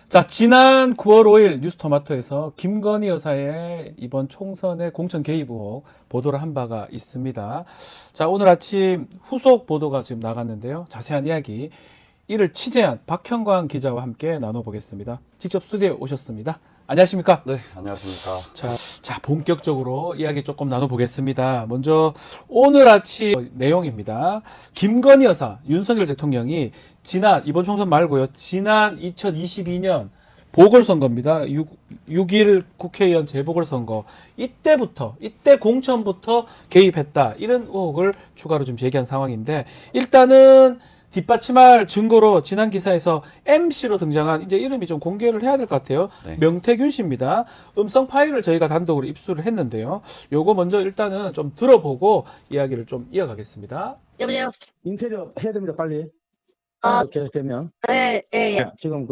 자, 지난 9월 5일 뉴스토마토에서 김건희 여사의 이번 총선의 공천 개입 의혹 보도를 한 바가 있습니다. 자, 오늘 아침 후속 보도가 지금 나갔는데요. 자세한 이야기, 이를 취재한 박형광 기자와 함께 나눠보겠습니다. 직접 스튜디오에 오셨습니다. 안녕하십니까? 네, 안녕하십니까. 자, 본격적으로 이야기 조금 나눠보겠습니다. 먼저 오늘 아침 내용입니다. 김건희 여사, 윤석열 대통령이 이번 총선 말고요, 지난 2022년 보궐선거입니다. 6일 국회의원 재보궐선거. 이때 공천부터 개입했다. 이런 의혹을 추가로 좀 제기한 상황인데, 일단은 뒷받침할 증거로 지난 기사에서 MC로 등장한, 이제 이름이 좀 공개를 해야 될 것 같아요. 네. 명태균 씨입니다. 음성 파일을 저희가 단독으로 입수를 했는데요. 요거 먼저 일단은 좀 들어보고 이야기를 좀 이어가겠습니다. 여보세요? 인테리어 해야 됩니다, 빨리. 계속되면. 예. 지금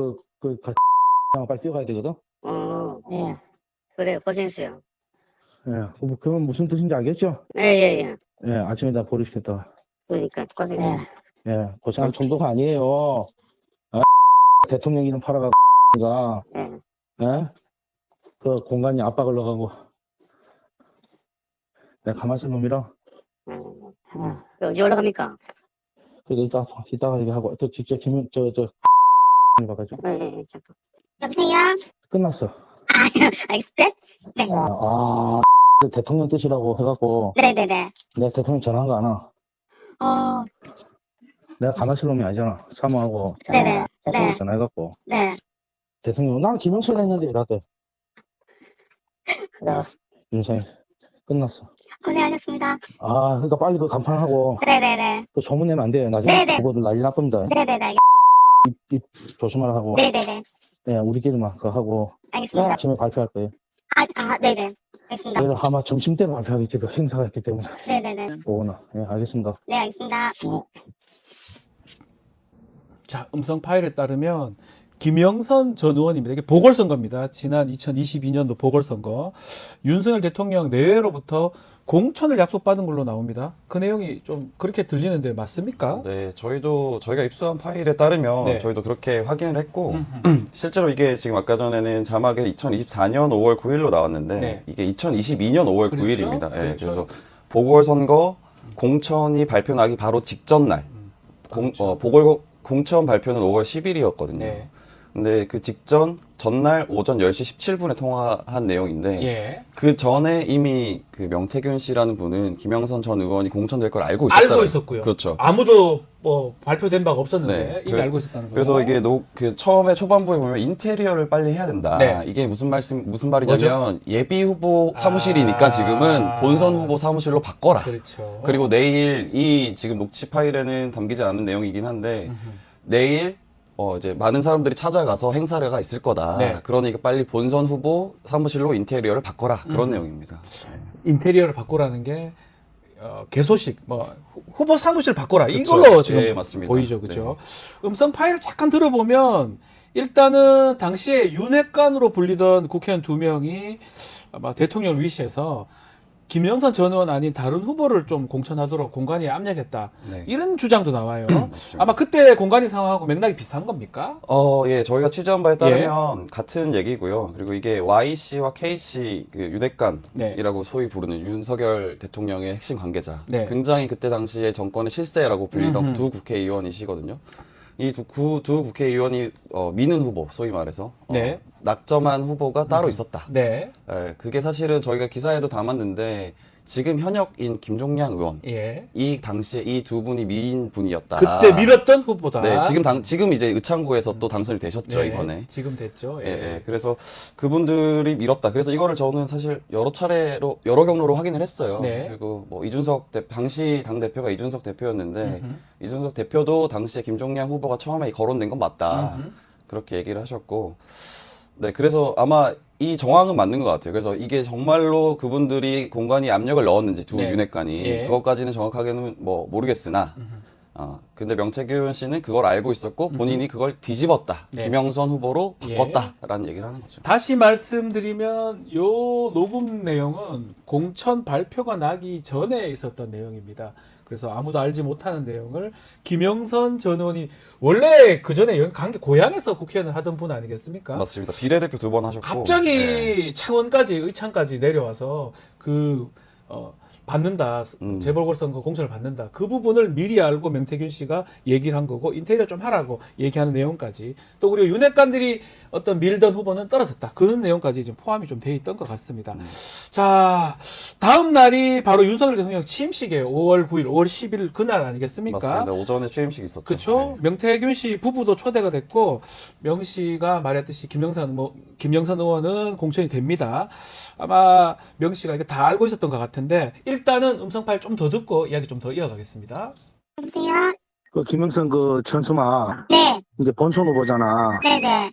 빨리 뛰어가야 되거든? 예. 그래, 고생했어요. 예. 그건 무슨 뜻인지 알겠죠? 예. 예, 아침에 다 버리시겠다. 그러니까, 고생했어요. 예, 고생할 정도가 아니에요. 대통령 이름 팔아가, 예. 예? 그 공간이 압박을 넣어가고. 내가 가만히 있을 놈이라. 언제 올라갑니까? 이따가 얘기하고, 직접 봐가지고. 예. 잠깐. 여보세요? 끝났어. 알겠어요? 네. 대통령 뜻이라고 해갖고, 네네네. 내가 대통령 전화한 거 아나? 내가 가만히 있을 놈이 아니잖아. 사모하고. 네네. 대통령 전화해갖고. 네. 대통령, 나는 김영철 했는데, 이라대. 그럼. 인생 끝났어. 고생하셨습니다. 그러니까 빨리 그 간판하고, 네네네. 그 소문 내면 안 돼요. 나중에 네네. 그거들 난리 날 겁니다. 네네네. 입 조심하라 하고, 네네네. 네, 우리끼리만 그거 하고, 알겠습니다. 아침에 발표할 거예요. 네네. 알겠습니다. 내일 아마 점심 때 발표하겠지, 그 행사가 있기 때문에. 네네네. 오거나. 예, 알겠습니다. 네, 알겠습니다. 자, 음성 파일에 따르면 김영선 전 의원입니다. 이게 보궐선거입니다. 지난 2022년도 보궐선거. 윤석열 대통령 내외로부터 공천을 약속받은 걸로 나옵니다. 그 내용이 좀 그렇게 들리는데 맞습니까? 네, 저희가 입수한 파일에 따르면 네. 저희도 그렇게 확인을 했고, 실제로 이게 지금 아까 전에는 자막에 2024년 5월 9일로 나왔는데, 네. 이게 2022년 5월 그렇죠? 9일입니다. 예, 그렇죠. 그래서 보궐선거 공천이 발표나기 바로 직전 날, 그렇죠. 공천 발표는 5월 10일이었거든요. 네. 근데 그 직전 전날 오전 10시 17분에 통화한 내용인데 예. 그 전에 이미 그 명태균 씨라는 분은 김영선 전 의원이 공천될 걸 알고 있었다. 알고 있었고요. 그렇죠. 아무도 뭐 발표된 바가 없었는데 네. 이미 알고 있었다는 거예요. 그래서 이게 그 처음에 초반부에 보면 인테리어를 빨리 해야 된다. 네. 이게 무슨 말이냐면 예비 후보 사무실이니까 지금은 본선 후보 사무실로 바꿔라. 그렇죠. 그리고 내일 이 지금 녹취 파일에는 담기지 않은 내용이긴 한데 내일 이제 많은 사람들이 찾아가서 행사가 있을 거다. 네. 그러니까 빨리 본선 후보 사무실로 인테리어를 바꿔라. 그런 내용입니다. 인테리어를 바꾸라는 게 개소식, 후보 사무실 바꿔라. 그쵸. 이걸로 지금 네, 맞습니다. 보이죠, 그죠? 음성 파일을 잠깐 들어보면 일단은 당시에 윤핵관으로 불리던 국회의원 2명이 아마 대통령을 위시해서 김영선 전 의원 아닌 다른 후보를 좀 공천하도록 공관위에 압력했다. 네. 이런 주장도 나와요. 아마 그때 공관위 상황하고 맥락이 비슷한 겁니까? 예, 저희가 취재한 바에 따르면 같은 얘기고요. 그리고 이게 Y씨와 K씨 그 윤핵관이라고 소위 부르는 윤석열 대통령의 핵심 관계자. 네. 굉장히 그때 당시에 정권의 실세라고 불리던 두 국회의원이시거든요. 이 두 국회의원이 미는 후보, 소위 말해서 네. 낙점한 후보가 따로 있었다. 네. 그게 사실은 저희가 기사에도 담았는데 지금 현역인 김종량 의원 예. 이 당시에 이 두 분이 미인 분이었다. 그때 밀었던 후보다. 네, 지금 이제 의창구에서 또 당선이 되셨죠, 네, 이번에. 지금 됐죠. 예. 예. 그래서 그분들이 밀었다. 그래서 이거를 저는 사실 여러 경로로 확인을 했어요. 네. 그리고 뭐 당시 당 대표가 이준석 대표였는데 이준석 대표도 당시에 김종량 후보가 처음에 거론된 건 맞다. 그렇게 얘기를 하셨고. 네, 그래서 아마 이 정황은 맞는 것 같아요. 그래서 이게 정말로 그분들이 공관위에 압력을 넣었는지 두 네. 윤핵관이 예. 그것까지는 정확하게는 뭐 모르겠으나 근데 명태균 씨는 그걸 알고 있었고 본인이 그걸 뒤집었다. 네. 김영선 후보로 바꿨다라는 얘기를 하는 거죠. 다시 말씀드리면 요 녹음 내용은 공천 발표가 나기 전에 있었던 내용입니다. 그래서 아무도 알지 못하는 내용을 김영선 전 의원이 원래 그 전에 여기 간 게 고향에서 국회의원을 하던 분 아니겠습니까? 맞습니다. 비례대표 2번 하셨고 갑자기 네. 창원까지 의창까지 내려와서 받는다. 재보궐선거 공천을 받는다. 그 부분을 미리 알고 명태균 씨가 얘기를 한 거고 인테리어 좀 하라고 얘기하는 내용까지 또 그리고 윤핵관들이 어떤 밀던 후보는 떨어졌다. 그런 내용까지 좀 포함이 좀 돼 있던 것 같습니다. 자, 다음 날이 바로 윤석열 대통령 취임식이에요. 5월 9일, 5월 10일 그날 아니겠습니까? 맞습니다. 오전에 취임식 있었죠. 그렇죠. 네. 명태균 씨 부부도 초대가 됐고 명 씨가 말했듯이 김영선 의원은 공천이 됩니다. 아마 명 씨가 이거 다 알고 있었던 것 같은데 일단은 음성 파일 좀 더 듣고 이야기 좀 더 이어가겠습니다. 여보세요? 그 김영선 그 천수마 네. 이제 본선 후보잖아. 네네.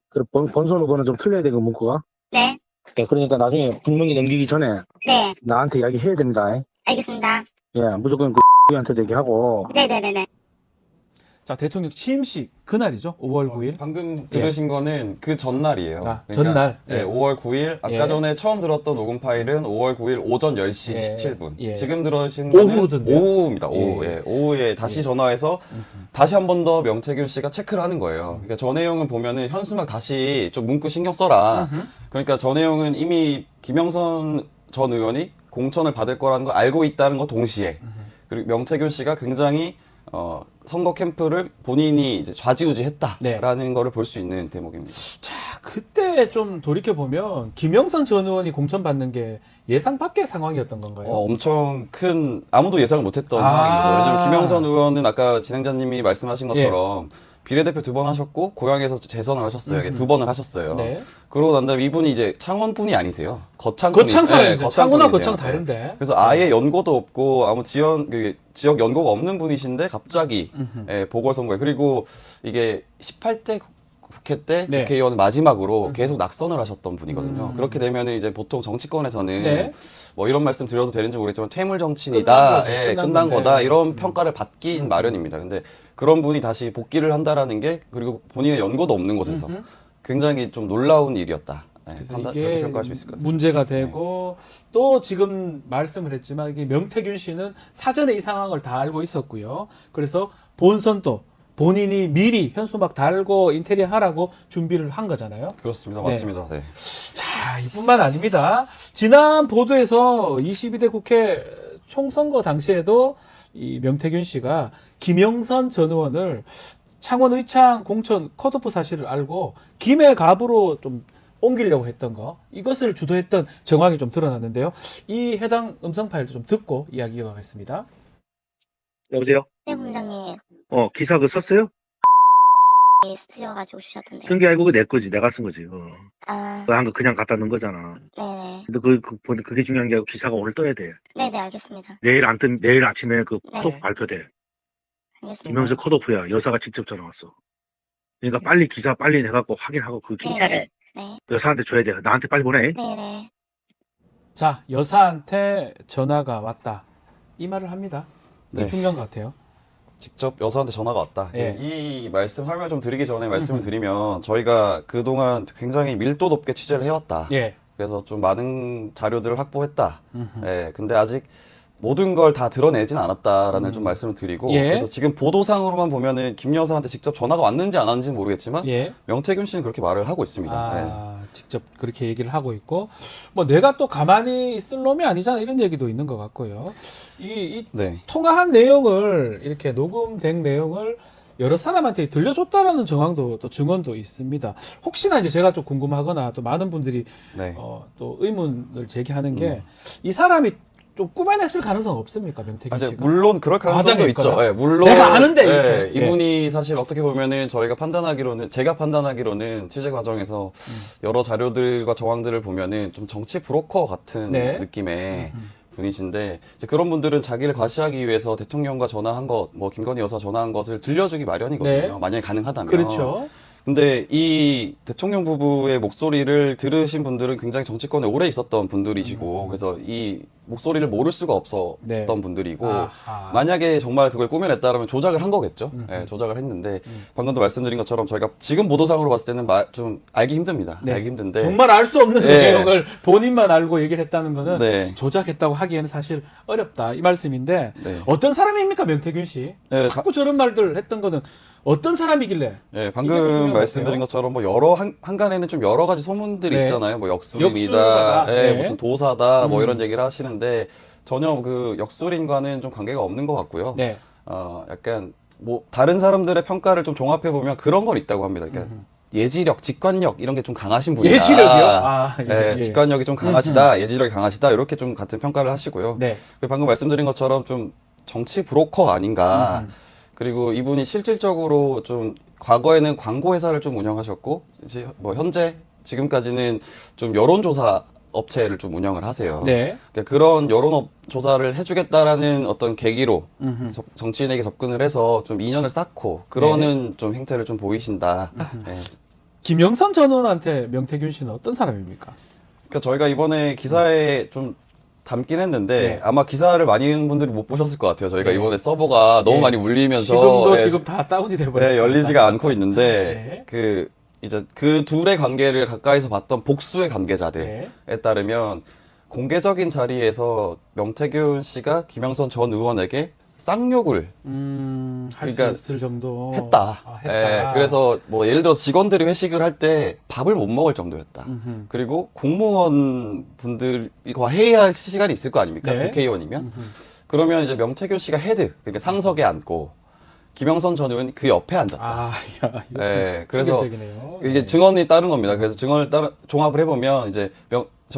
그 본선 후보는 좀 틀려야 되고 문구가. 네. 예, 그러니까 나중에 분명히 넘기기 전에 네. 나한테 이야기해야 됩니다. 알겠습니다. 예, 무조건 그 한테도 얘기하고. 네네네네. 자, 대통령 취임식 그날이죠. 5월 9일. 방금 들으신 거는 그 전날이에요. 아, 전날. 네, 예. 5월 9일. 아까 예. 전에 처음 들었던 녹음 파일은 5월 9일 오전 10시 예. 17분. 예. 지금 들으신 오후던데요? 거는 오후입니다. 오후. 예. 예. 오후에 다시 전화해서 다시 한 번 더 명태균 씨가 체크를 하는 거예요. 그러니까 저 내용은 보면은 현수막 다시 좀 문구 신경 써라. 그러니까 저 내용은 이미 김영선 전 의원이 공천을 받을 거라는 걸 알고 있다는 것 동시에 그리고 명태균 씨가 굉장히 선거 캠프를 본인이 이제 좌지우지했다라는 거를 볼 수 있는 대목입니다. 자, 그때 좀 돌이켜보면 김영선 전 의원이 공천받는 게 예상 밖의 상황이었던 건가요? 엄청 큰 아무도 예상을 못했던 아. 상황이죠. 왜냐하면 김영선 의원은 아까 진행자님이 말씀하신 것처럼 비례대표 2번 하셨고 고향에서 재선을 하셨어요. 2번을 하셨어요. 네. 그러고 난 다음에 이분이 이제 창원 분이 아니세요. 거창 거창 사람이죠. 거창 창원하고 분이세요. 거창 다른데. 그래서 아예 연고도 없고 아무 지역 연고가 없는 분이신데 갑자기 보궐선거에 그리고 이게 18대 국회 때 네. 국회의원 마지막으로 계속 낙선을 하셨던 분이거든요. 그렇게 되면 이제 보통 정치권에서는 네. 뭐 이런 말씀 드려도 되는지 모르겠지만 퇴물 끝난 정치인이다, 거지, 예, 끝난 끝난 건데. 거다 이런 평가를 받긴 마련입니다. 근데 그런 분이 다시 복귀를 한다라는 게 그리고 본인의 연고도 없는 곳에서 굉장히 좀 놀라운 일이었다. 예, 그래서 그렇게 이게 평가할 수 있을 것 같아요. 문제가 되고 또 지금 말씀을 했지만 이게 명태균 씨는 사전에 이 상황을 다 알고 있었고요. 그래서 본선도 본인이 미리 현수막 달고 인테리어 하라고 준비를 한 거잖아요. 그렇습니다. 네. 맞습니다. 네. 자, 이뿐만 아닙니다. 지난 보도에서 22대 국회 총선거 당시에도 이 명태균 씨가 김영선 전 의원을 창원 의창 공천 컷오프 사실을 알고 김해 갑으로 좀 옮기려고 했던 거 이것을 주도했던 정황이 좀 드러났는데요. 이 해당 음성 파일도 좀 듣고 이야기 이어가겠습니다. 여보세요? 네, 본부장님. 기사 그 썼어요? 쓰셔가지고 주셨던데. 쓴 게 아니고 내 거지. 내가 쓴 거지. 아, 그거 한 거 그냥 갖다 넣은 거잖아. 네네. 근데 그게 중요한 게 아니고 기사가 오늘 떠야 돼. 네네, 알겠습니다. 내일 아침에 그 컷오프 네. 발표돼. 알겠습니다. 김영수 컷오프야. 여사가 직접 전화 왔어. 그러니까 빨리 기사 빨리 해갖고 확인하고 그 기사를 네. 여사한테 줘야 돼. 나한테 빨리 보내. 네네. 자, 여사한테 전화가 왔다. 이 말을 합니다. 이게 네. 중요한 것 같아요. 직접 여사한테 전화가 왔다. 예. 이 말씀 설명 좀 드리기 전에 말씀을 드리면 저희가 그동안 굉장히 밀도 높게 취재를 해왔다. 예. 그래서 좀 많은 자료들을 확보했다. 예, 근데 아직 모든 걸 다 드러내진 않았다라는 좀 말씀을 드리고 예. 그래서 지금 보도상으로만 보면은 김 여사한테 직접 전화가 왔는지 안 왔는지는 모르겠지만 예. 명태균 씨는 그렇게 말을 하고 있습니다. 아, 직접 그렇게 얘기를 하고 있고, 뭐 내가 또 가만히 있을 놈이 아니잖아 이런 얘기도 있는 것 같고요. 이 네. 통화한 내용을 이렇게 녹음된 내용을 여러 사람한테 들려줬다라는 정황도 또 증언도 있습니다. 혹시나 이제 제가 좀 궁금하거나 또 많은 분들이 네. 또 의문을 제기하는 게 이 사람이 좀 꾸며냈을 가능성 없습니까, 명태균 이제 씨가? 물론 그럴 가능성도 과장이 있죠. 있거나? 예, 물론 내가 아는데 이렇게. 예, 이분이 사실 어떻게 보면은 제가 판단하기로는 취재 과정에서 여러 자료들과 정황들을 보면은 좀 정치 브로커 같은 네. 느낌의 분이신데 이제 그런 분들은 자기를 과시하기 위해서 대통령과 전화한 것, 뭐 김건희 여사 전화한 것을 들려주기 마련이거든요. 네. 만약에 가능하다면. 그렇죠. 근데 이 대통령 부부의 목소리를 들으신 분들은 굉장히 정치권에 오래 있었던 분들이시고 그래서 이 목소리를 모를 수가 없었던 네. 분들이고 아하. 만약에 정말 그걸 꾸며냈다라면 조작을 한 거겠죠. 예, 조작을 했는데 방금도 말씀드린 것처럼 저희가 지금 보도상으로 봤을 때는 좀 알기 힘듭니다. 네. 알기 힘든데 정말 알 수 없는 네. 내용을 본인만 알고 얘기를 했다는 거는 네. 조작했다고 하기에는 사실 어렵다 이 말씀인데 네. 어떤 사람입니까 명태균 씨? 네, 자꾸 저런 말들 했던 거는 어떤 사람이길래? 예, 이게 방금 중요한 말씀드린 것 것처럼 뭐 한간에는 좀 여러 가지 소문들이 네. 있잖아요. 뭐 역술가다. 역술이다, 예, 네. 무슨 도사다, 뭐 이런 얘기를 하시는데 전혀 그 역술인과는 좀 관계가 없는 것 같고요. 네. 약간 뭐 다른 사람들의 평가를 좀 종합해 보면 그런 건 있다고 합니다. 그러니까 예지력, 직관력 이런 게 좀 강하신 분이다. 예지력이요? 아, 예, 예. 직관력이 좀 강하시다, 예지력이 강하시다 이렇게 좀 같은 평가를 하시고요. 네. 그리고 방금 말씀드린 것처럼 좀 정치 브로커 아닌가. 그리고 이분이 실질적으로 좀 과거에는 광고 회사를 좀 운영하셨고 이제 뭐 현재 지금까지는 좀 여론조사 업체를 좀 운영을 하세요. 네. 그러니까 그런 여론 조사를 해주겠다라는 어떤 계기로 정치인에게 접근을 해서 좀 인연을 쌓고 그러는 좀 행태를 좀 보이신다. 네. 김영선 전 의원한테 명태균 씨는 어떤 사람입니까? 그러니까 저희가 이번에 기사에 좀 담긴 했는데 네. 아마 기사를 많은 분들이 못 보셨을 것 같아요. 저희가 네. 이번에 서버가 너무 네. 많이 물리면서 지금도 예, 지금 다 다운이 돼버렸어요. 네, 열리지가 않고 있는데 네. 이제 그 둘의 관계를 가까이서 봤던 복수의 관계자들에 네. 따르면 공개적인 자리에서 명태균 씨가 김영선 전 의원에게 쌍욕을 할 수 그러니까 있을 정도 했다. 아, 했다. 예, 그래서 뭐 예를 들어 직원들이 회식을 할 때 밥을 못 먹을 정도였다. 음흠. 그리고 공무원 분들과 회의할 시간이 있을 거 아닙니까? 네. 국회의원이면. 그러면 이제 명태균 씨가 헤드, 그러니까 상석에 앉고 김영선 전 의원이 그 옆에 앉았다. 아, 야, 이거 예, 그래서 충격적이네요. 이게 네. 증언이 따른 겁니다. 그래서 증언을 종합을 해보면 이제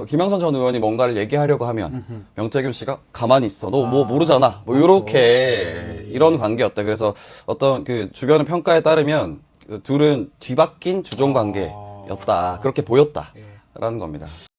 김영선 전 의원이 뭔가를 얘기하려고 하면 명태균 씨가 가만히 있어. 너 뭐 모르잖아. 뭐 요렇게 이런 관계였다. 그래서 어떤 그 주변의 평가에 따르면 그 둘은 뒤바뀐 주종 관계였다. 그렇게 보였다라는 겁니다.